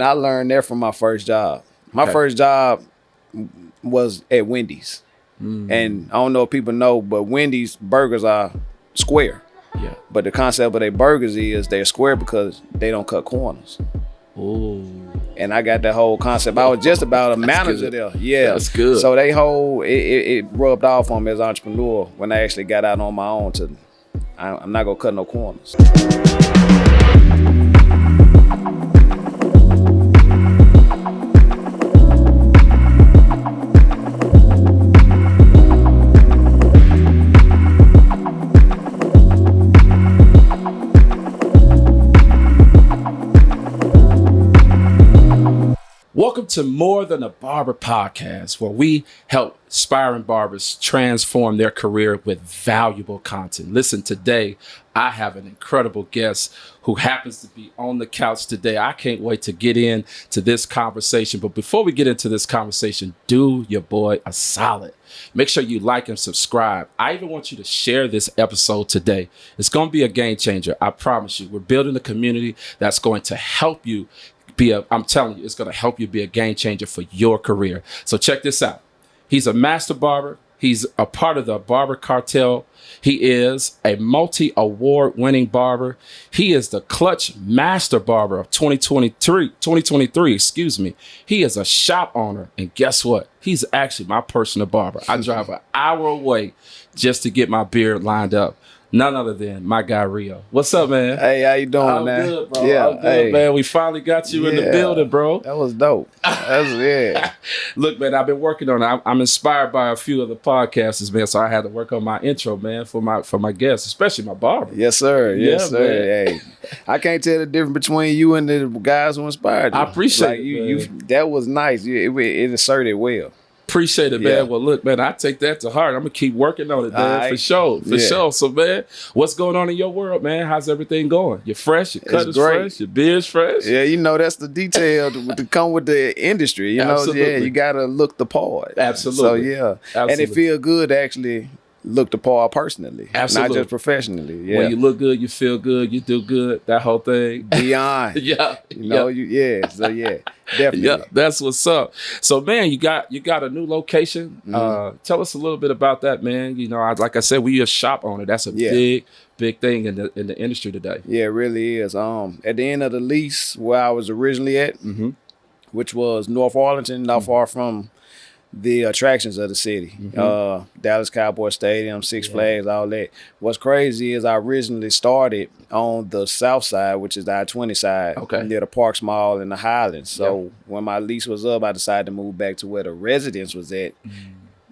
And I learned that from my first job. My first job was at Wendy's. And I don't know if people know, but Wendy's burgers are square. Yeah. But the concept of their burgers is they're square because they don't cut corners. Ooh. And I got that whole concept. I was just about a manager there. Yeah. That's good. So they whole, it rubbed off on me as an entrepreneur when I actually got out on my own to, I'm not going to cut no corners. Welcome to More Than a Barber podcast, where we help aspiring barbers transform their career with valuable content. Listen, today I have an incredible guest who happens to be on the couch today. I can't wait to get into this conversation. But before we get into this conversation, do your boy a solid. Make sure you like and subscribe. I even want you to share this episode today. It's going to be a game changer. I promise you. We're building a community that's going to help you I'm telling you, it's going to help you be a game changer for your career. So check this out. He's a master barber. He's a part of the Barber Cartel. He is a multi-award winning barber. He is the Clutch Master Barber of 2023, excuse me. He is a shop owner. And guess what? He's actually my personal barber. I drive an hour away just to get my beard lined up. None other than my guy, Rio. What's up, man? Hey, how you doing, I'm man? good, bro. Yeah, I'm good, man. We finally got you in the building, bro. That was dope. Yeah. Look, man, I've been working on it. I'm inspired by a few of the podcasters, man, so I had to work on my intro, man, for my guests, especially my barber. Yes, sir. Yes, Yeah, sir. man. Hey, I can't tell the difference between you and the guys who inspired you. I appreciate it, you. That was nice. It asserted well. Appreciate it, man. Yeah. Well, look, man, I take that to heart. I'm gonna keep working on it, man, for sure, for sure. So, man, what's going on in your world, man? How's everything going? You're fresh. Your cut is fresh. Your beard's fresh. Yeah, you know that's the detail to come with the industry. You know, Absolutely. yeah, you gotta look the part. Absolutely. So yeah, Absolutely. and it feel good to actually look the part personally, Absolutely. not just professionally. Yeah, When you look good, you feel good, you do good. That whole thing. beyond. Yeah. You know, So yeah, definitely. Yeah, that's what's up. So, man, you got a new location. Tell us a little bit about that, man. You know, like I said, we a shop owner. That's a big thing in the industry today. Yeah, it really is. At the end of the lease where I was originally at, which was North Arlington, not far from the attractions of the city, Dallas Cowboy Stadium, Six Flags, all that. What's crazy is I originally started on the south side, which is the I-20 side, near the Parks Mall and the Highlands. So when my lease was up, I decided to move back to where the residence was at,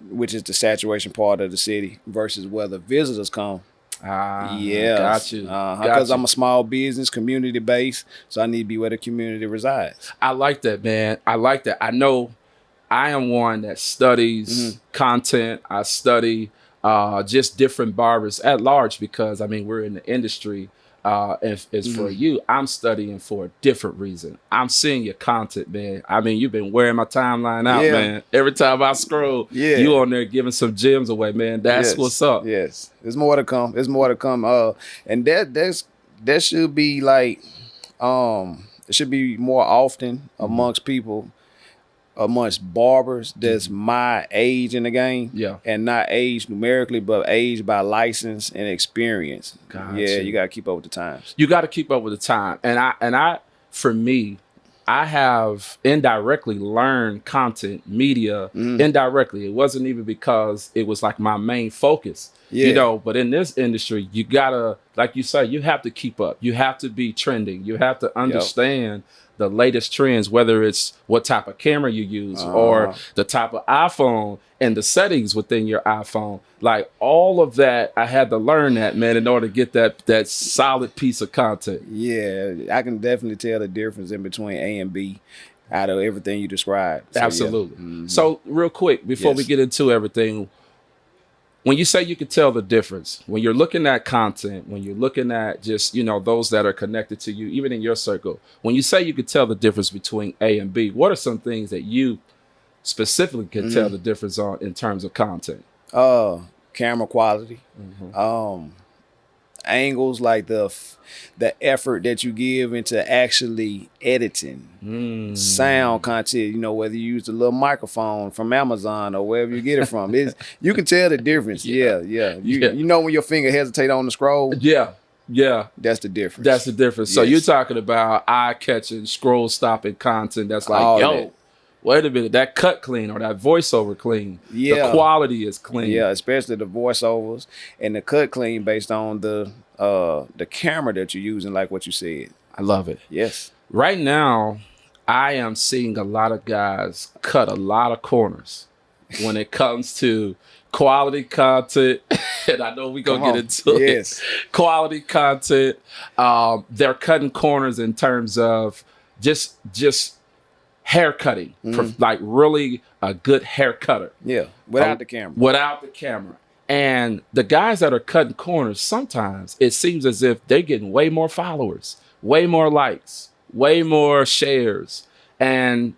which is the saturation part of the city versus where the visitors come. Got you. Because I'm a small business, community based, so I need to be where the community resides. I like that, man. I like that. I know I am one that studies content. I study just different barbers at large because, I mean, we're in the industry. And it's for you. I'm studying for a different reason. I'm seeing your content, man. I mean, you've been wearing my timeline out, man. Every time I scroll, you on there giving some gems away, man. That's what's up. Yes. There's more to come. And that should be like, it should be more often amongst people, amongst barbers that's my age in the game, and not age numerically, but age by license and experience. You got to keep up with the times. You got to keep up with the time, and I, for me, I have indirectly learned content media indirectly. It wasn't even because it was like my main focus, you know. But in this industry, you gotta, like you say, you have to keep up. You have to be trending. You have to understand the latest trends, whether it's what type of camera you use or the type of iPhone and the settings within your iPhone. Like all of that, I had to learn that, man, in order to get that solid piece of content. Yeah, I can definitely tell the difference in between A and B out of everything you described. So, absolutely. So real quick, before we get into everything, when you say you can tell the difference, when you're looking at content, when you're looking at just, you know, those that are connected to you, even in your circle, when you say you can tell the difference between A and B, what are some things that you specifically can tell the difference on in terms of content? Camera quality, angles, like the effort that you give into actually editing sound content. Whether you use the little microphone from Amazon or wherever you get it from, you can tell the difference. Yeah. You know when your finger hesitate on the scroll. Yeah. That's the difference. That's the difference. Yes. So you're talking about eye-catching, scroll-stopping content that's like, yo, wait a minute, that cut clean or that voiceover clean. Yeah. The quality is clean. Yeah, especially the voiceovers and the cut clean based on the camera that you're using, like what you said. I love it. Yes. Right now, I am seeing a lot of guys cut a lot of corners when it comes to quality content. And I know we're going to get into it. Quality content. They're cutting corners in terms of just hair cutting, like really a good hair cutter. Yeah, without the camera. Without the camera. And the guys that are cutting corners, sometimes it seems as if they're getting way more followers, way more likes, way more shares. And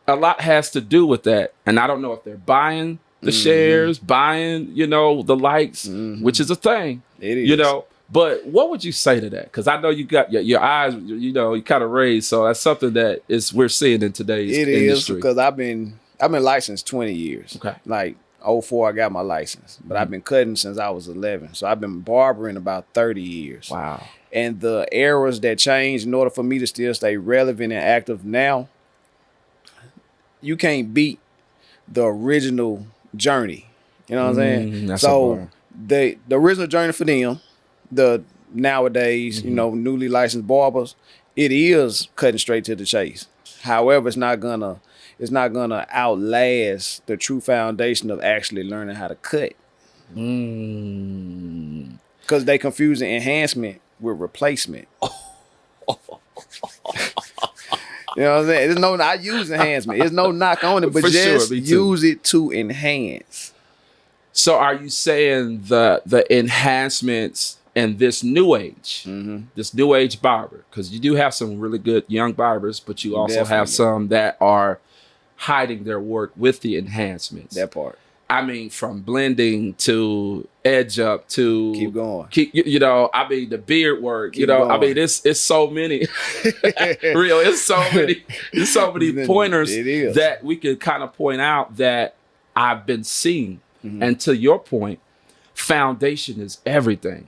a lot has to do with that. And I don't know if they're buying the shares, buying, the likes, which is a thing. It is. But what would you say to that? Because I know you got your eyes, you kind of raised. So that's something that we're seeing in today's industry. It is, because I've been licensed 20 years. Okay. Like 04, I got my license, but I've been cutting since I was 11. So I've been barbering about 30 years. Wow. And the eras that changed in order for me to still stay relevant and active now, you can't beat the original journey. You know what I'm saying? So the original journey for them, the nowadays, newly licensed barbers, it is cutting straight to the chase. However, it's not gonna outlast the true foundation of actually learning how to cut. Because they confuse the enhancement with replacement. You know what I'm saying? I use enhancement. There's no knock on it, but just use it to enhance. So are you saying the enhancements in this new age, this new age barber, because you do have some really good young barbers, but you also have some that are hiding their work with the enhancements. That part. I mean, from blending to edge up to keep going. The beard work. Going. I mean, it's so many. Real, it's so many pointers that we can kind of point out that I've been seeing. And to your point, foundation is everything.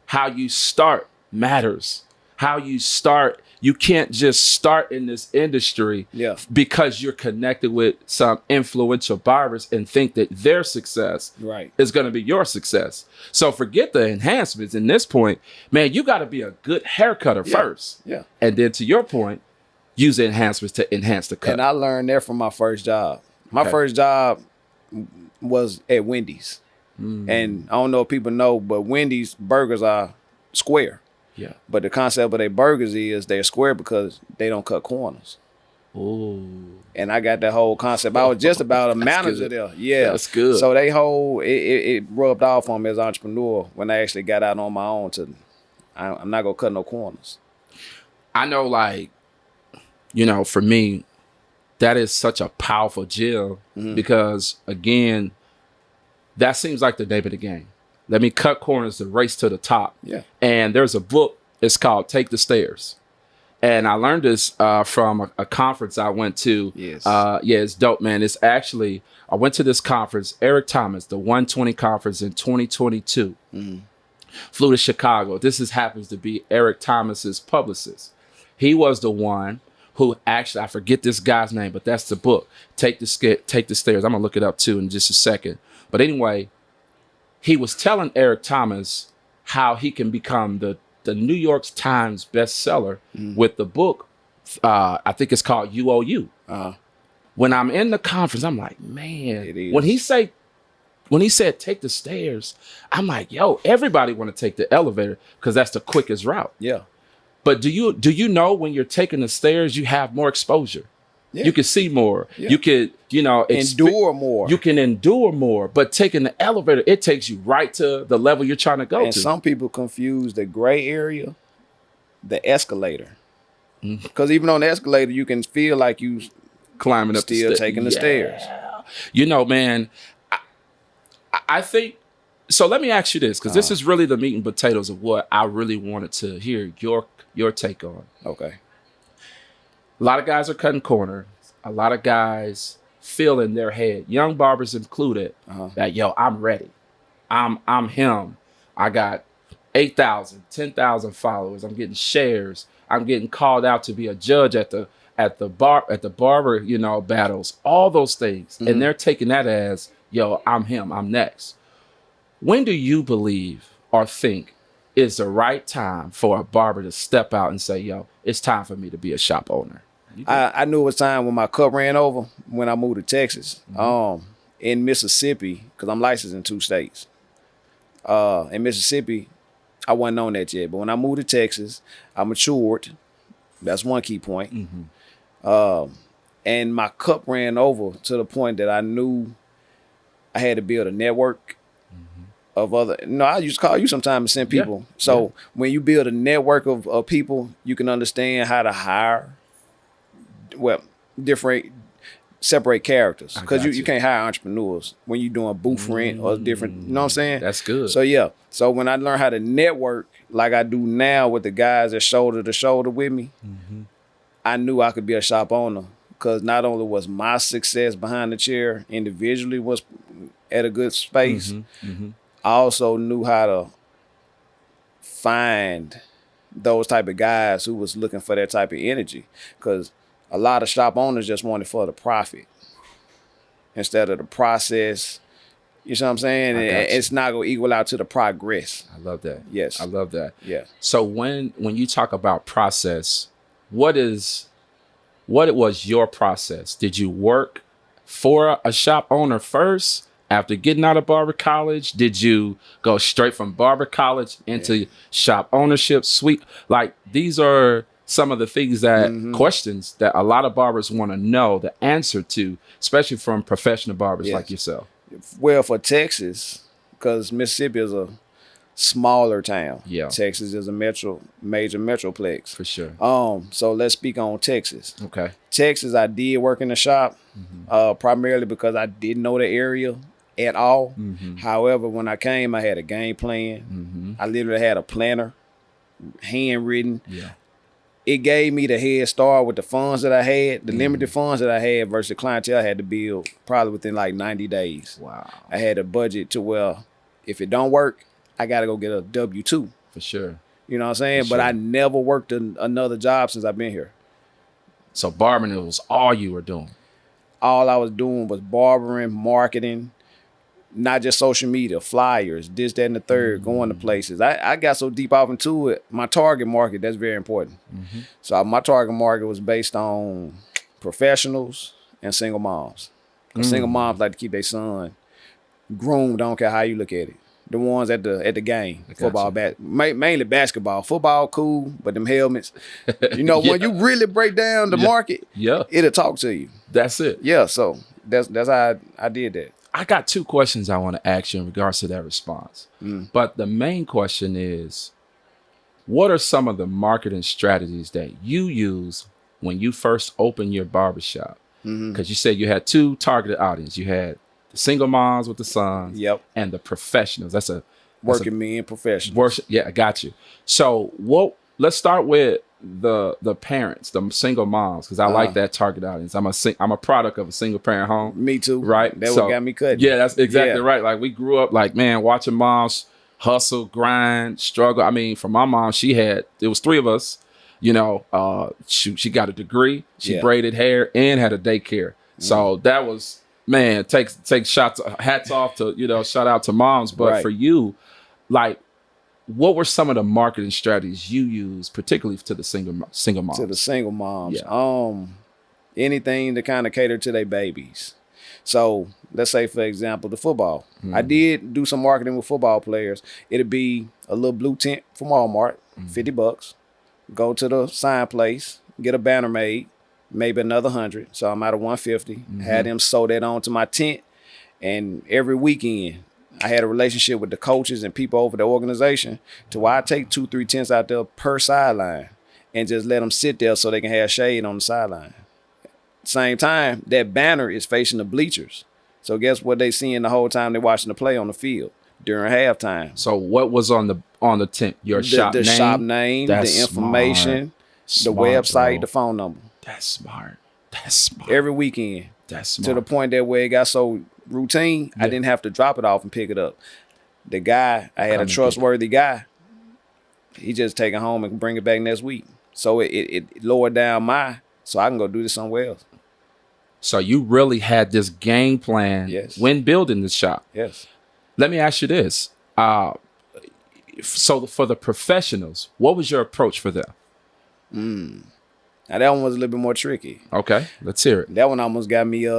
How you start matters. How you start, you can't just start in this industry because you're connected with some influential barbers and think that their success is going to be your success. So forget the enhancements. In this point, man, you got to be a good hair cutter first. Yeah. And then to your point, use the enhancements to enhance the cut. And I learned that from my first job. My first job was at Wendy's. And I don't know if people know, but Wendy's burgers are square. Yeah. But the concept of their burgers is they're square because they don't cut corners. Ooh. And I got that whole concept. I was just about a manager there. Yeah. That's good. So they whole, it rubbed off on me as an entrepreneur when I actually got out on my own I'm not going to cut no corners. I know, for me, that is such a powerful gem because, again, that seems like the name of the game. Let me cut corners, the race to the top. Yeah. And there's a book, it's called Take the Stairs. And I learned this from a conference I went to. Yes. It's dope, man. It's actually, I went to this conference, Eric Thomas, the 120 conference in 2022. Flew to Chicago. This happens to be Eric Thomas's publicist. He was the one who actually, I forget this guy's name, but that's the book. Take the Stairs. I'm going to look it up too in just a second. But anyway, he was telling Eric Thomas how he can become the New York Times bestseller with the book. I think it's called UOU. When I'm in the conference, I'm like, man, when he said take the stairs, I'm like, yo, everybody want to take the elevator because that's the quickest route. Yeah. But do you know when you're taking the stairs, you have more exposure? Yeah. You can see more. Yeah. You could, endure more. You can endure more. But taking the elevator, it takes you right to the level you're trying to go to. And some people confuse the gray area, the escalator. Because even on the escalator, you can feel like you climbing up still taking the stairs. Man, I think So let me ask you this, because this is really the meat and potatoes of what I really wanted to hear your take on. Okay. A lot of guys are cutting corners. A lot of guys feel in their head, young barbers included, that yo, I'm ready. I'm him. I got 8,000, 10,000 followers. I'm getting shares. I'm getting called out to be a judge at the barber, battles, all those things. And they're taking that as, yo, I'm him. I'm next. When do you believe or think is the right time for a barber to step out and say, yo, it's time for me to be a shop owner? I knew it was time when my cup ran over when I moved to Texas. In Mississippi, because I'm licensed in 2 states. In Mississippi, I wasn't on that yet. But when I moved to Texas, I matured. That's one key point. And my cup ran over to the point that I knew I had to build a network of other. I used to call you sometimes and send people. When you build a network of people, you can understand how to hire, separate characters. Because you can't hire entrepreneurs when you're doing booth rent or different, you know what I'm saying? That's good. So when I learned how to network like I do now with the guys that shoulder to shoulder with me, I knew I could be a shop owner. Because not only was my success behind the chair individually was at a good space, I also knew how to find those type of guys who was looking for that type of energy. Because a lot of shop owners just wanted for the profit instead of the process. You know what I'm saying? It's not going to equal out to the progress. I love that. Yes. I love that. Yeah. So when you talk about process, what was your process? Did you work for a shop owner first after getting out of barber college? Did you go straight from barber college into shop ownership? Like, these are some of the things that questions that a lot of barbers want to know the answer to, especially from professional barbers like yourself. Well, for Texas, because Mississippi is a smaller town. Yeah. Texas is a major metroplex. For sure. So let's speak on Texas. Okay. Texas, I did work in the shop, primarily because I didn't know the area at all. However, when I came, I had a game plan. I literally had a planner, handwritten. Yeah. It gave me the head start with the funds that I had, the limited funds that I had versus the clientele I had to build probably within like 90 days. Wow. I had a budget to where if it don't work, I got to go get a W-2. For sure. You know what I'm saying? But I never worked another job since I've been here. So barbering was all you were doing? All I was doing was barbering, marketing, not just social media, flyers, this, that, and the third, going to places. I got so deep off into it. My target market, that's very important. So my target market was based on professionals and single moms. Single moms like to keep their son groomed, don't care how you look at it. The ones at the game, football, mainly basketball. Football, cool, but them helmets. When you really break down the market, it'll talk to you. That's it. Yeah, so that's how I did that. I got 2 questions I want to ask you in regards to that response. But the main question is, what are some of the marketing strategies that you use when you first opened your barbershop? Because you said you had 2 targeted audience. You had the single moms with the sons, and the professionals. That's working men professionals. I got you. So let's start with the parents, the single moms, because I like that target audience. I'm a product of a single parent home. Me too. Right. That what got me cut. Yeah, that's exactly right. Like, we grew up like, man, watching moms hustle, grind, struggle. I mean, for my mom, it was 3 of us. She got a degree, she braided hair and had a daycare. So that was, man, take shots, hats off to, shout out to moms. But for you, like, what were some of the marketing strategies you used, particularly to the single moms? To the single moms. Yeah. Anything to kind of cater to their babies. So let's say, for example, the football. I did do some marketing with football players. It'd be a little blue tent from Walmart, $50. Go to the sign place, get a banner made, maybe another 100. So I'm out of 150. Had them sew that onto my tent. And every weekend, I had a relationship with the coaches and people over the organization to where I take 2-3 tents out there per sideline and just let them sit there so they can have shade on the sideline. Same time, that banner is facing the bleachers. So guess what they seeing the whole time they're watching the play on the field? during halftime. So what was on the tent? Your shop The name? shop name, That's the information, the Smart, website, bro. the phone number. That's smart. That's smart. Every weekend. That's smart. To the point that where it got so routine, I didn't have to drop it off and pick it up. The guy, I had a trustworthy guy. He just take it home and bring it back next week. So it lowered down so I can go do this somewhere else. So you really had this game plan when building the shop. Yes. Let me ask you this. So for the professionals, what was your approach for them? Now that one was a little bit more tricky. Okay, let's hear it. That one almost got me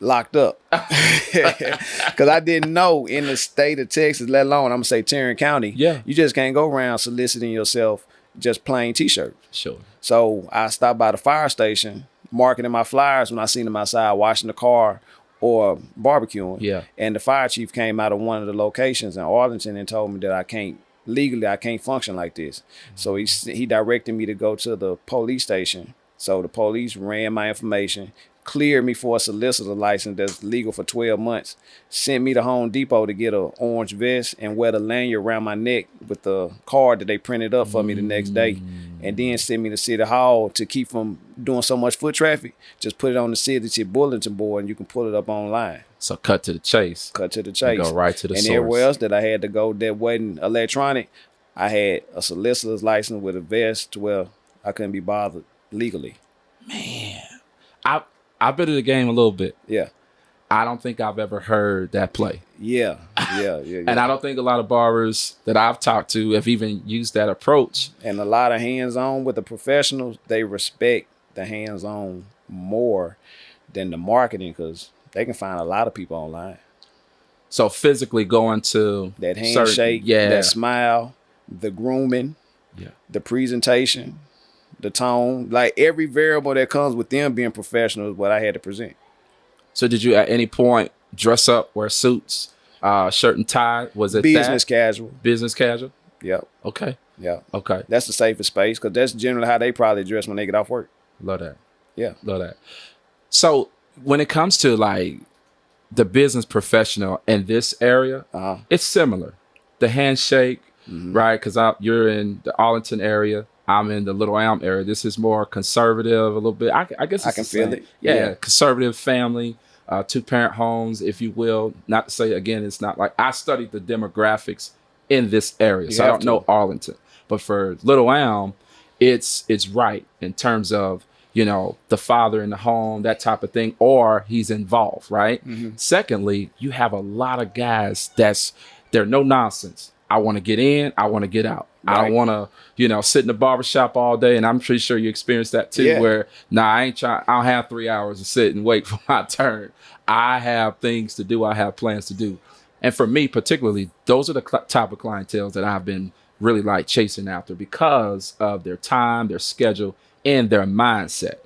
locked up. Because I didn't know in the state of Texas, let alone, I'm going to say Tarrant County, you just can't go around soliciting yourself just plain T-shirts. Sure. So I stopped by the fire station, marketing my flyers when I seen them outside washing the car or barbecuing. Yeah. And the fire chief came out of one of the locations in Arlington and told me that I can't function like this. So he directed me to go to the police station. So the police ran my information, cleared me for a solicitor license that's legal for 12 months, sent me to Home Depot to get an orange vest and wear the lanyard around my neck with the card that they printed up for me the next day, and then sent me to City Hall to keep from doing so much foot traffic. Just put it on the city bulletin board and you can pull it up online. So cut to the chase. Cut to the chase. Go right to the source. And everywhere else that I had to go that wasn't electronic, I had a solicitor's license with a vest to where I couldn't be bothered legally. Man, I've been in the game a little bit. Yeah. I don't think I've ever heard that play. Yeah. And I don't think a lot of barbers that I've talked to have even used that approach. And a lot of hands-on with the professionals, they respect the hands-on more than the marketing because they can find a lot of people online. So physically going to that handshake, that smile, the grooming, the presentation, the tone, like every variable that comes with them being professional is what I had to present. So did you at any point dress up, wear suits, shirt and tie? Was it business casual? Business casual? Yep. Okay. Yeah. Okay. That's the safest space because that's generally how they probably dress when they get off work. Love that. Yeah. Love that. So when it comes to like the business professional in this area, it's similar. The handshake, right? Because you're in the Arlington area. I'm in the Little Elm area. This is more conservative a little bit. I guess I can feel it. Yeah, conservative family, 2-parent homes, if you will. Not to say, again, it's not like I studied the demographics in this area. So I don't know Arlington. But for Little Elm, it's right in terms of, you know, the father in the home, that type of thing, or he's involved, right? Secondly, you have a lot of guys they're no nonsense. I want to get in, I want to get out. Right. I don't want to, you know, sit in the barbershop all day. And I'm pretty sure you experienced that too, where, I don't have 3 hours to sit and wait for my turn. I have things to do. I have plans to do. And for me, particularly, those are the type of clientele that I've been really like chasing after because of their time, their schedule, and their mindset.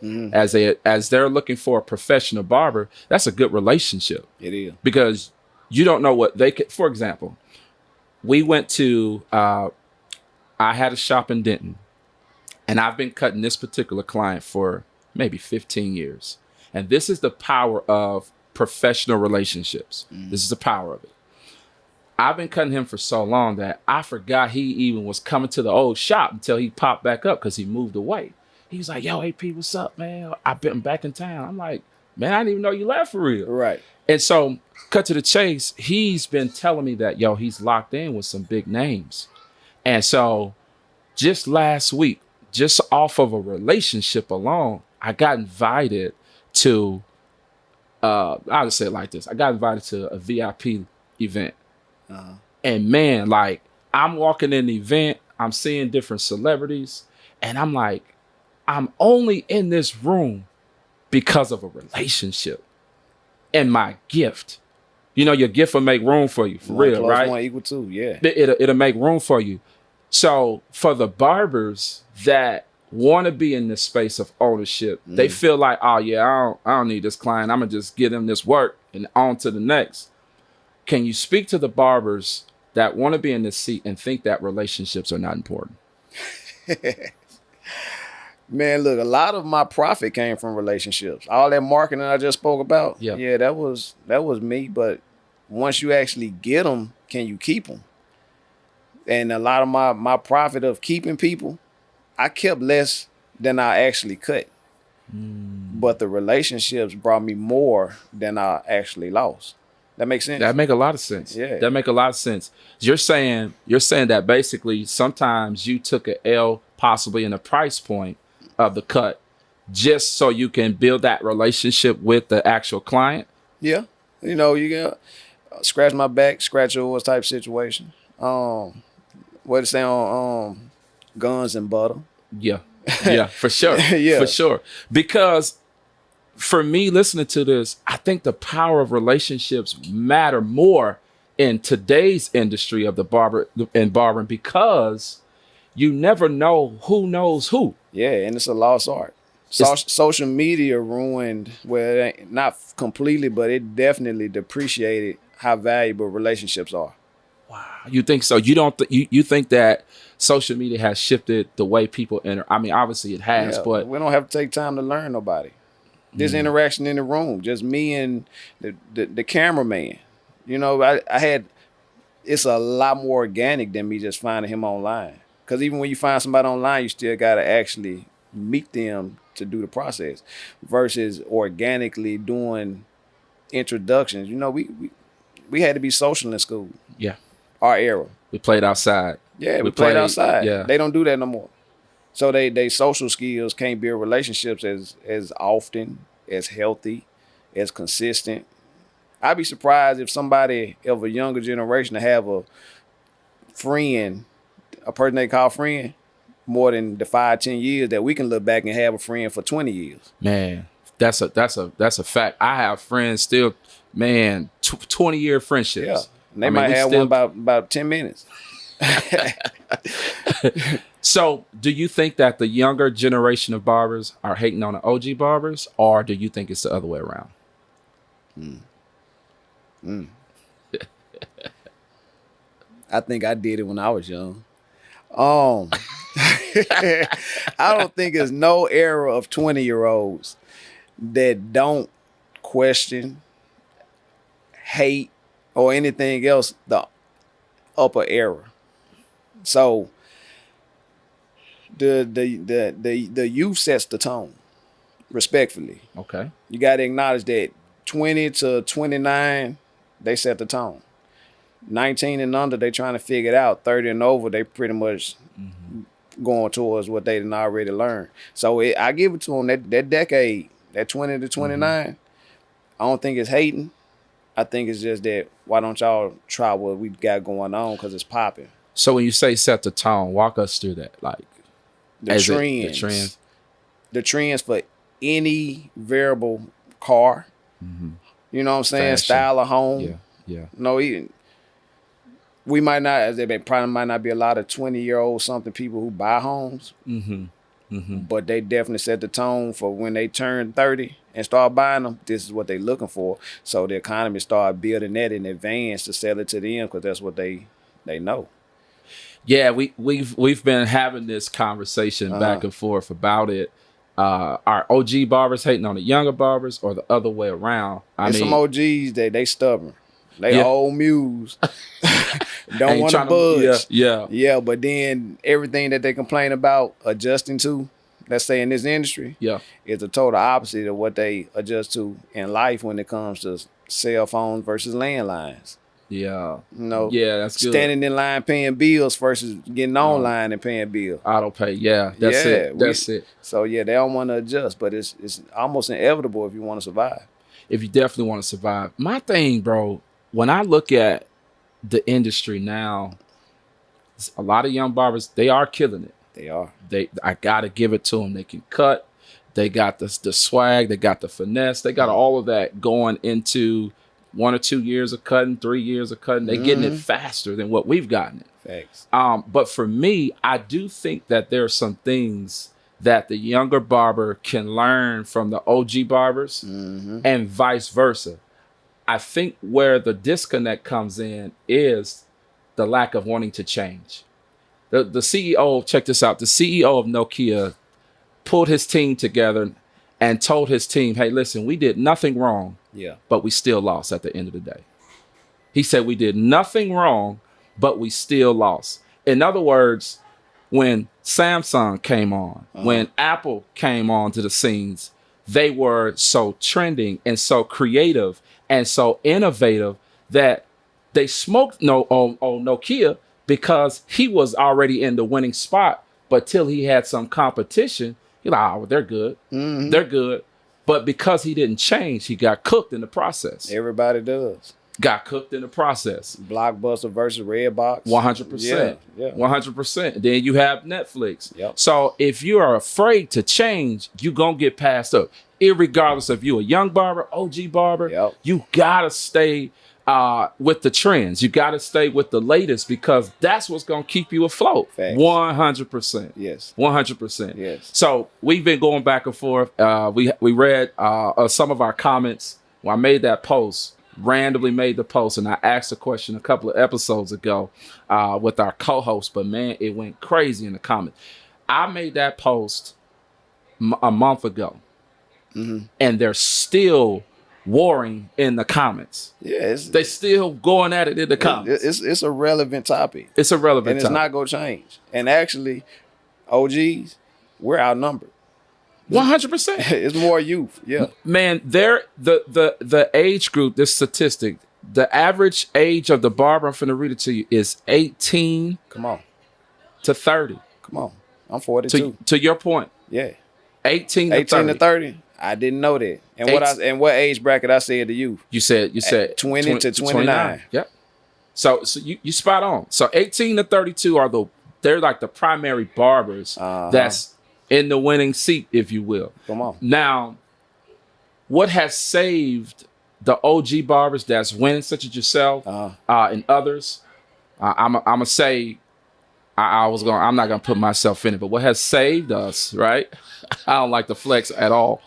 As they're looking for a professional barber, that's a good relationship. It is. Because you don't know what they could, for example, we went to, I had a shop in Denton, and I've been cutting this particular client for maybe 15 years. And this is the power of professional relationships. This is the power of it. I've been cutting him for so long that I forgot he even was coming to the old shop until he popped back up because he moved away. He was like, yo, AP, what's up, man? I've been back in town. I'm like, man, I didn't even know you left for real. Right. And so, cut to the chase, he's been telling me that, yo, he's locked in with some big names. And so, just last week, just off of a relationship alone, I got invited to, I'll just say it like this. I got invited to a VIP event. And man, like, I'm walking in the event, I'm seeing different celebrities, and I'm like, I'm only in this room because of a relationship and my gift. You know, your gift will make room for you, for real, right? 1 = 2, yeah. It'll make room for you. So for the barbers that want to be in this space of ownership, they feel like, oh yeah, I don't need this client. I'm gonna just get him this work and on to the next. Can you speak to the barbers that want to be in this seat and think that relationships are not important? Man, look, a lot of my profit came from relationships. All that marketing I just spoke about, that was me. But once you actually get them, can you keep them? And a lot of my profit of keeping people, I kept less than I actually cut. But the relationships brought me more than I actually lost. That makes sense? That make a lot of sense. Yeah. That make a lot of sense. You're saying that basically sometimes you took an L possibly in the price point of the cut just so you can build that relationship with the actual client. Yeah. You know, you got scratch my back, scratch yours type situation. What it say on Guns and Butter? Yeah. Yeah, for sure. Yeah. For sure. Because for me, listening to this, I think the power of relationships matter more in today's industry of the barbering because you never know who knows who. Yeah, and it's a lost art. Social media ruined, well, it ain't, not completely, but it definitely depreciated how valuable relationships are. Wow, you think so? You don't? You think that social media has shifted the way people enter? I mean, obviously it has, Yeah, but we don't have to take time to learn nobody. This interaction in the room, just me and the cameraman. You know, I had, it's a lot more organic than me just finding him online. Because even when you find somebody online, you still got to actually meet them to do the process versus organically doing introductions. You know, we had to be social in school. yeah, Our era. we played outside. Yeah, we played outside. Yeah, They don't do that no more. So they social skills can't build relationships as often, as healthy, as consistent. I'd be surprised if somebody of a younger generation to have a friend, a person they call friend, more than the 5-10 years that we can look back and have a friend for 20 years. man, that's a fact. I have friends still, man, 20-year friendships. Yeah, and they might have one about 10 minutes. So, do you think that the younger generation of barbers are hating on the OG barbers, or do you think it's the other way around? I think I did it when I was young. I don't think there's no era of 20-year-olds that don't question, hate, or anything else the upper era. So the youth sets the tone, respectfully. Okay. You got to acknowledge that 20 to 29, they set the tone. 19 and under, they trying to figure it out. 30 and over, they pretty much going towards what they didn't already learn. So I give it to them, that decade, that 20 to 29, I don't think it's hating. I think it's just that, why don't y'all try what we got going on, because it's popping. So when you say set the tone, walk us through that. Like The trends for any variable car. You know what I'm saying? Fashion. Style of home. Yeah. No, even we might not, as they probably might not be a lot of 20-year-old something people who buy homes. But they definitely set the tone for when they turn 30 and start buying them. This is what they're looking for. So the economy start building that in advance to sell it to them, because that's what they know. Yeah, we've been having this conversation back and forth about it. Are OG barbers hating on the younger barbers, or the other way around? I mean, some OGs they stubborn. They old mules. Don't want to budge. Yeah. But then everything that they complain about adjusting to, let's say in this industry, is the total opposite of what they adjust to in life when it comes to cell phones versus landlines. Yeah. You know, that's good. Standing in line paying bills versus getting online and paying bills. Auto pay. Yeah. That's it. So they don't want to adjust, but it's almost inevitable if you want to survive. If you definitely want to survive. My thing, bro, when I look at the industry now, a lot of young barbers, they are killing it. They are. I gotta give it to them. They can cut. They got the swag. They got the finesse. They got all of that going into 1 or 2 years of cutting, 3 years of cutting. They're getting it faster than what we've gotten it. Thanks. But for me, I do think that there are some things that the younger barber can learn from the OG barbers and vice versa. I think where the disconnect comes in is the lack of wanting to change. The CEO, check this out, the CEO of Nokia pulled his team together and told his team, hey, listen, we did nothing wrong, but we still lost at the end of the day. He said we did nothing wrong, but we still lost. In other words, when Samsung came on, when Apple came on to the scenes, they were so trending and so creative and so innovative that they smoked on Nokia because he was already in the winning spot. But till he had some competition, he like, oh, they're good. They're good. But because he didn't change, he got cooked in the process. Everybody does. Got cooked in the process. Blockbuster versus Redbox. 100%. Yeah. 100%. Then you have Netflix. Yep. So if you are afraid to change, you're going to get passed up. Irregardless of you a young barber, OG barber, Yep. you got to stay with the trends. You got to stay with the latest because that's what's going to keep you afloat. Facts. 100%. Yes. 100%. Yes. So we've been going back and forth. We read some of our comments. When I made that post, randomly made the post, and I asked a question a couple of episodes ago with our co-host, but man, it went crazy in the comments. I made that post a month ago, and they're still warring in the comments. Yeah, they still going at it in the comments. It's a relevant topic. It's a relevant and it's topic. not going to change. And actually, OGs, we're outnumbered. 100%. It's more youth. Yeah. Man, the age group, this statistic, the average age of the barber, I'm finna read it to you, is 18 Come on. to 30. Come on. I'm 42. To your point. Yeah. 18 to 30. 18 to 30. I didn't know that. And what age bracket I said to you? You said 20 to 29. Yep. So you spot on. So 18 to 32 they're like the primary barbers that's in the winning seat, if you will. Come on. Now, what has saved the OG barbers that's winning, such as yourself and others, I'm gonna say, I'm not gonna put myself in it, but what has saved us, right? I don't like to flex at all,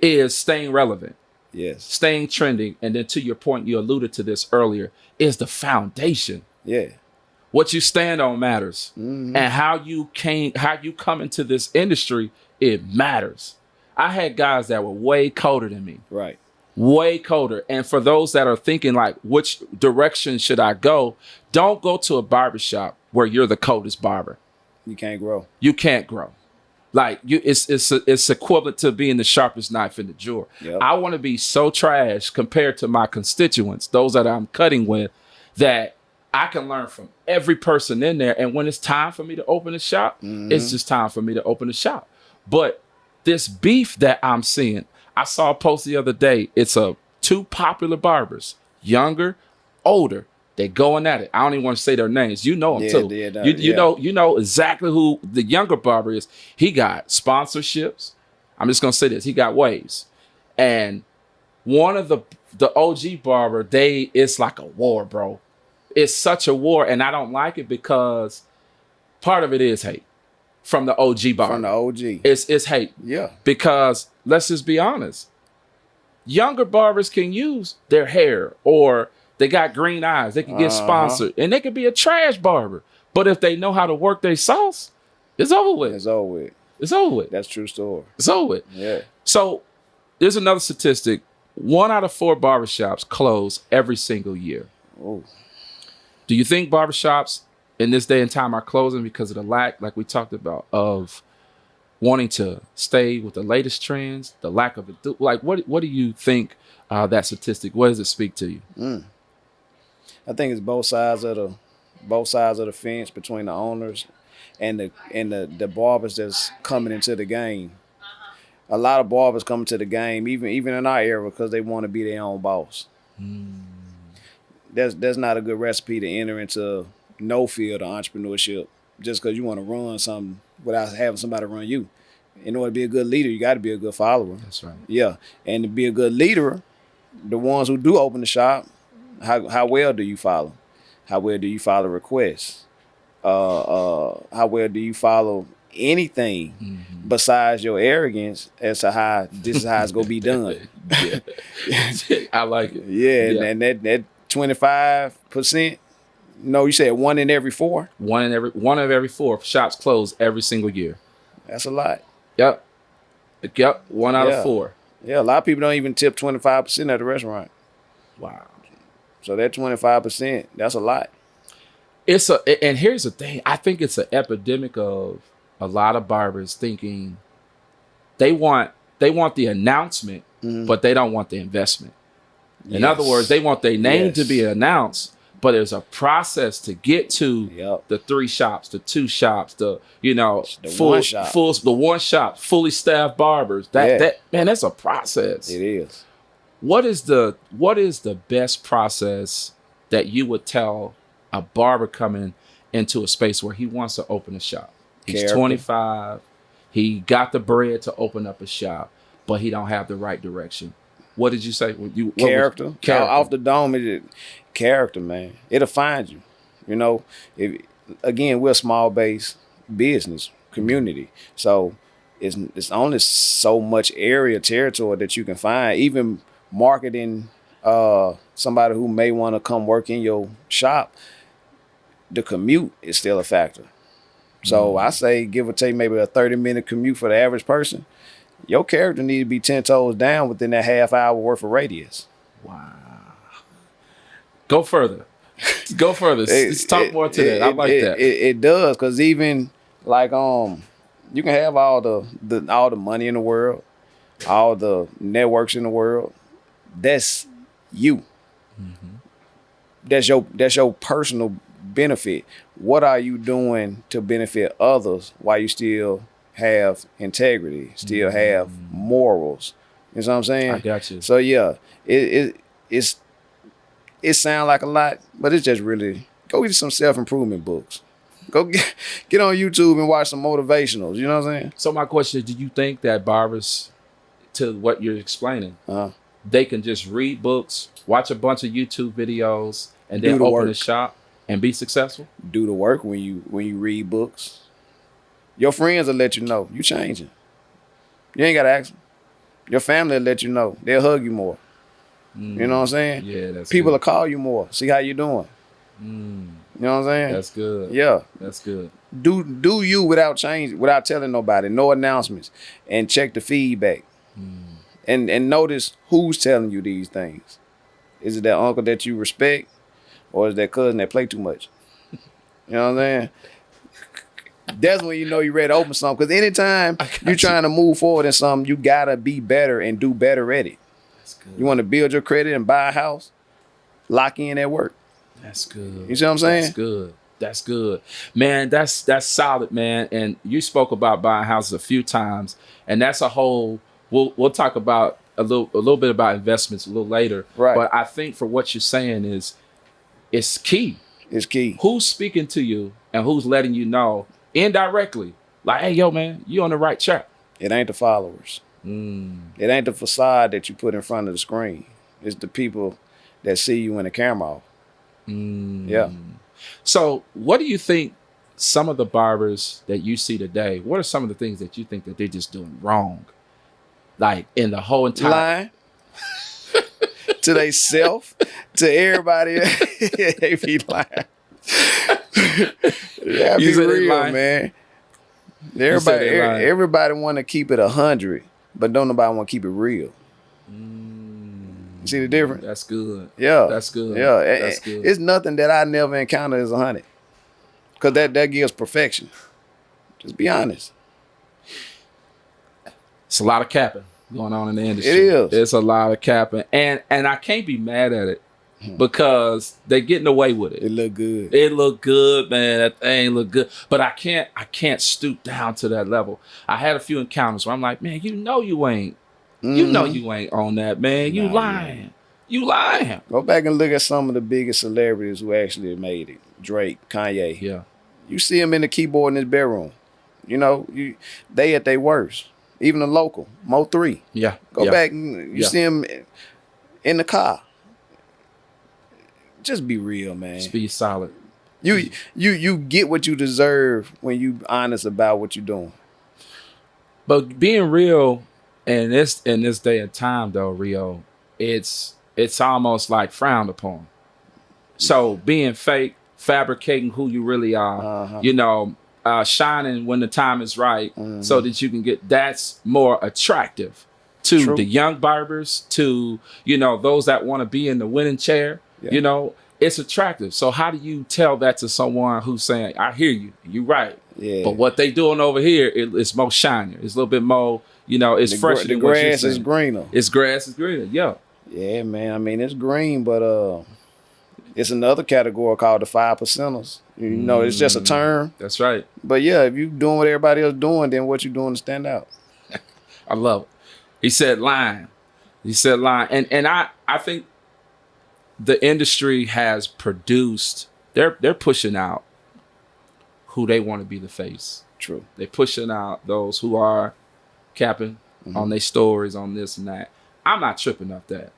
is staying relevant. Yes. Staying trending, and then to your point, you alluded to this earlier, is the foundation. Yeah. What you stand on matters, and how you come into this industry, it matters. I had guys that were way colder than me, Right. way colder. And for those that are thinking like, which direction should I go? Don't go to a barbershop where you're the coldest barber. You can't grow. You can't grow. Like it's equivalent to being the sharpest knife in the drawer. Yep. I want to be so trash compared to my constituents, those that I'm cutting with, that I can learn from every person in there. And when it's time for me to open a shop, it's just time for me to open a shop. But this beef that I'm seeing, I saw a post the other day. It's two popular barbers, younger, older. They going at it. I don't even want to say their names. You know them too. You know exactly who the younger barber is. He got sponsorships. I'm just gonna say this. He got waves. And one of the OG barber, it's like a war, bro. It's such a war, and I don't like it because part of it is hate from the OG barber. From the OG. It's hate. Yeah. Because let's just be honest. Younger barbers can use their hair, or they got green eyes. They can get sponsored, and they could be a trash barber. But if they know how to work their sauce, it's over with. It's over with. It's over with. That's true story. It's over with. Yeah. So there's another statistic. 1 out of 4 barbershops close every single year. Oh. Do you think barbershops in this day and time are closing because of the lack, like we talked about, of wanting to stay with the latest trends, the lack of it? Like, what do you think that statistic, what does it speak to you? I think it's both sides of the fence between the owners and the barbers that's coming into the game. A lot of barbers come to the game, even in our era, because they want to be their own boss. That's not a good recipe to enter into no field of entrepreneurship just because you want to run something without having somebody run you. In order to be a good leader, you got to be a good follower. That's right. Yeah, and to be a good leader, the ones who do open the shop, how well do you follow? How well do you follow requests? How well do you follow anything besides your arrogance as to how this is how it's gonna be done? I like it. Yeah. And that 25%. No, you said 1 in every 4. One of every 4 shops close every single year. That's a lot. Yep. 1 out of 4. Yeah, a lot of people don't even tip 25% at the restaurant. Wow. So that 25%, that's a lot. And here's the thing. I think it's an epidemic of a lot of barbers thinking they want the announcement, but they don't want the investment. In other words, they want their name to be announced, but there's a process to get to the 3 shops, the 2 shops, the one shop, fully staffed barbers. That man, that's a process. It is. What is the best process that you would tell a barber coming into a space where he wants to open a shop? He's 25. He got the bread to open up a shop, but he don't have the right direction. What did you say? Character. Off the dome, character, man. It'll find you. You know, again, we're a small base business community, so it's only so much territory that you can find. Even marketing somebody who may want to come work in your shop, the commute is still a factor. So I say give or take maybe a 30-minute commute for the average person. Your character need to be 10 toes down within that half hour worth of radius. Wow. Go further. Let's talk more to that. I like that. It does, because even like you can have all the money in the world, all the networks in the world. That's you. That's your personal benefit. What are you doing to benefit others while you still have integrity, still have morals? You know what I'm saying? I got you. So yeah, it sounds like a lot, but it's just really, go get some self-improvement books. Go get on YouTube and watch some motivationals. You know what I'm saying? So my question is, do you think that barbers, to what you're explaining, they can just read books, watch a bunch of YouTube videos, and then open a shop and be successful? Do the work when you read books. Your friends will let you know you changing. You ain't got to ask them. Your family will let you know. They'll hug you more. You know what I'm saying? Yeah, that's People good. will call you more. See how you doing. You know what I'm saying? That's good. Yeah. That's good. Do you without telling nobody, no announcements, and check the feedback. And notice who's telling you these things. Is it that uncle that you respect, or is that cousin that play too much? You know what I'm saying? That's when you know you're ready to open something. Because anytime you're trying to move forward in something, you gotta be better and do better at it. That's good. You want to build your credit and buy a house, lock in at work. That's good. You see what I'm saying? That's good. That's good. Man, that's solid, man. And you spoke about buying houses a few times, and that's a whole, we'll talk about a little bit about investments a little later. Right. But I think for what you're saying is, it's key. It's key. Who's speaking to you and who's letting you know indirectly, like, hey, yo, man, you on the right track. It ain't the followers. It ain't the facade that you put in front of the screen. It's the people that see you in the camera. Yeah. So what do you think some of the barbers that you see today, what are some of the things that you think that they're just doing wrong? Like in the whole entire... Lying. To they self, to everybody. They be lying. Yeah, be real, man. Everybody want to keep it 100, but don't nobody want to keep it real. You see the difference? That's good. Yeah. That's good. Yeah. That's good. It's nothing that I never encountered as 100. Because that gives perfection. Just be honest. It's a lot of capping going on in the industry. It is. It's a lot of capping. And I can't be mad at it because they're getting away with it. It look good. It look good, man. That thing look good. But I can't stoop down to that level. I had a few encounters where I'm like, man, you know you ain't on that, man. You lying. Man. You lying. Go back and look at some of the biggest celebrities who actually made it. Drake, Kanye. Yeah. You see them in the keyboard in his bedroom. You know, they at their worst. Even the local, Mo3. Yeah. Go back and you see him in the car. Just be real, man. Just be solid. You get what you deserve when you honest about what you're doing. But being real in this day and time, though, Rio, it's almost like frowned upon. So being fake, fabricating who you really are, shining when the time is right, so that you can get, that's more attractive to the young barbers, to those that want to be in the winning chair. You know, it's attractive. So how do you tell that to someone who's saying, I hear you, you're right. Yeah. But what they doing over here, it's more shinier. It's a little bit more, you know, it's fresher The than what you're grass saying. is greener. It's grass is greener, yeah. Yeah, man. I mean, it's green, but it's another category called the 5%ers. You know, it's just a term. That's right. But yeah, if you doing what everybody else doing, then what you doing to stand out? I love it. He said line. And I think the industry has produced, they're pushing out who they want to be the face. True. They're pushing out those who are capping on their stories, on this and that. I'm not tripping off that.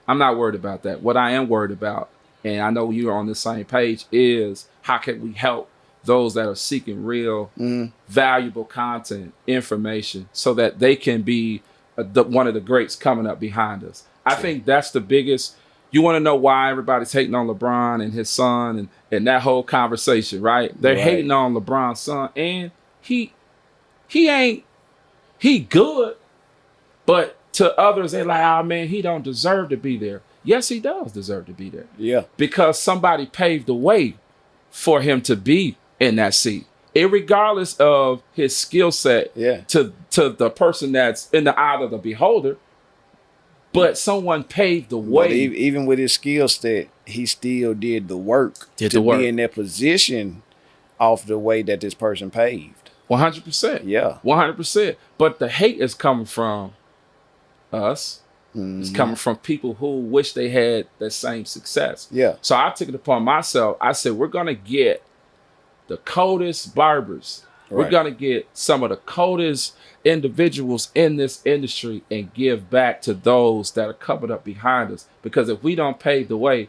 I'm not worried about that. What I am worried about, and I know you're on the same page, is how can we help those that are seeking real, valuable content, information, so that they can be one of the greats coming up behind us. I think that's the biggest. You want to know why everybody's hating on LeBron and his son and that whole conversation, right? They're hating on LeBron's son, and he good, but to others, they're like, oh man, he don't deserve to be there. Yes, he does deserve to be there. Yeah. Because somebody paved the way for him to be in that seat. Irregardless of his skill set to the person that's in the eye of the beholder, but someone paved the way. But even with his skill set, he still did the work be in that position off the way that this person paved. 100%. Yeah. 100%. But the hate is coming from us. It's coming from people who wish they had that same success. Yeah. So I took it upon myself. I said, we're going to get the coldest barbers. We're going to get some of the coldest individuals in this industry and give back to those that are coming up behind us. Because if we don't pave the way,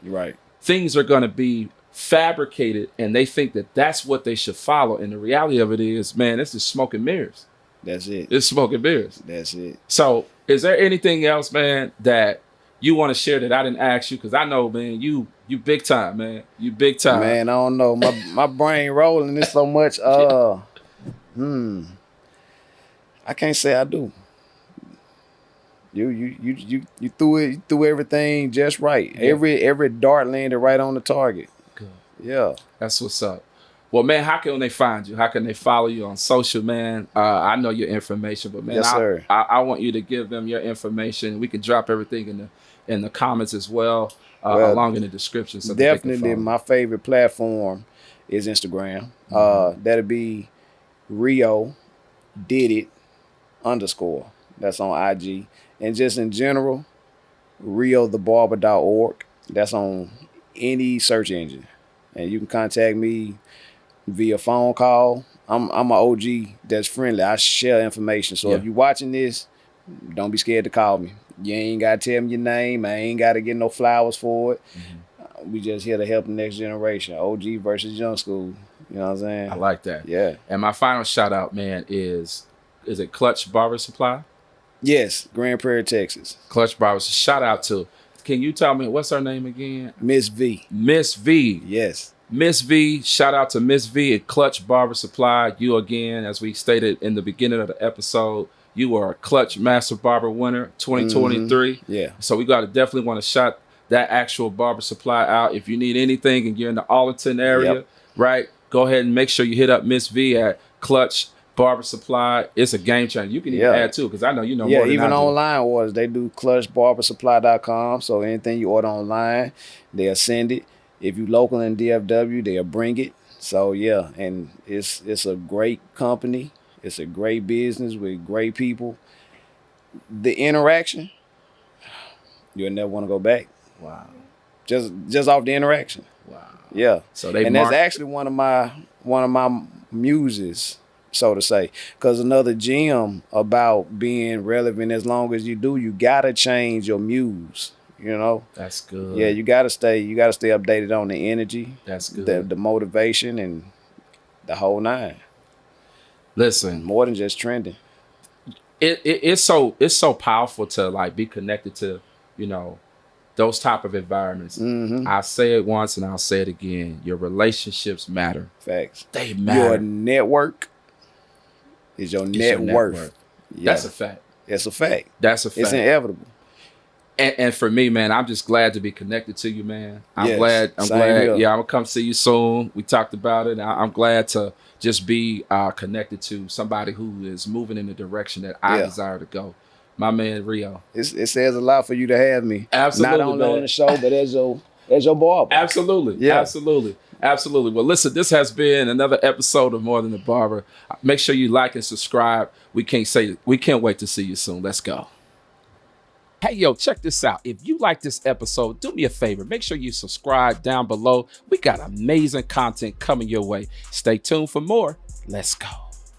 things are going to be fabricated, and they think that that's what they should follow. And the reality of it is, man, this is smoke and mirrors. That's it. It's smoke and mirrors. That's it. So is there anything else, man, that you want to share that I didn't ask you? Because I know, man, you big time, man. You big time. Man, I don't know. My brain rolling this so much. I can't say I do. You threw it. You threw everything just right. Yeah. Every dart landed right on the target. Good. Yeah. That's what's up. Well, man, how can they find you? How can they follow you on social, man? I know your information, but man, yes, sir. I want you to give them your information. We can drop everything in the comments as well, along in the description. So definitely, my favorite platform is Instagram. That'll be Rio Did It _ That's on IG, and just in general, RioTheBarber.org. That's on any search engine, and you can contact me via phone call. I'm an OG that's friendly. I share information. So if you're watching this, don't be scared to call me. You ain't got to tell me your name. I ain't got to get no flowers for it. We just here to help the next generation. OG versus young school. You know what I'm saying? I like that. Yeah. And my final shout out, man, is it Clutch Barber Supply? Yes, Grand Prairie, Texas. Clutch Barber. Shout out to, can you tell me, what's her name again? Miss V. Miss V. Yes. Miss V, shout out to Miss V at Clutch Barber Supply. You again, as we stated in the beginning of the episode, you are a Clutch Master Barber winner 2023. Yeah. So we got to definitely want to shout that actual barber supply out. If you need anything and you're in the Arlington area, right, go ahead and make sure you hit up Miss V at Clutch Barber Supply. It's a game changer. You can even add too, because I know you know more than I do. Even online orders, they do clutchbarbersupply.com. So anything you order online, they'll send it. If you local in DFW, they'll bring it. So yeah, and it's a great company. It's a great business with great people. The interaction, you'll never want to go back. Wow. Just off the interaction. Wow. Yeah. So that's actually one of my muses, so to say. Because another gem about being relevant as long as you do, you gotta change your muse. You know, that's good. Yeah, you gotta stay updated on the energy. That's good. The motivation and the whole nine. Listen, more than just trending. It's so powerful to like be connected to, you know, those type of environments. I say it once and I'll say it again. Your relationships matter. Facts. They matter. Your network is your net worth. Yeah. That's a fact. It's a fact. That's a fact. It's inevitable. And for me, man, I'm just glad to be connected to you, man. I'm Yes, glad. I'm same glad. here. Yeah, I'm gonna come see you soon. We talked about it. I'm glad to just be connected to somebody who is moving in the direction that I Yeah. desire to go. My man Rio. It says a lot for you to have me. Absolutely, Not only man. on the show, but as your barber. Absolutely. Yeah. Absolutely. Absolutely. Well, listen, this has been another episode of More Than a Barber. Make sure you like and subscribe. We can't wait to see you soon. Let's go. Hey, yo, check this out. If you like this episode, do me a favor. Make sure you subscribe down below. We got amazing content coming your way. Stay tuned for more. Let's go.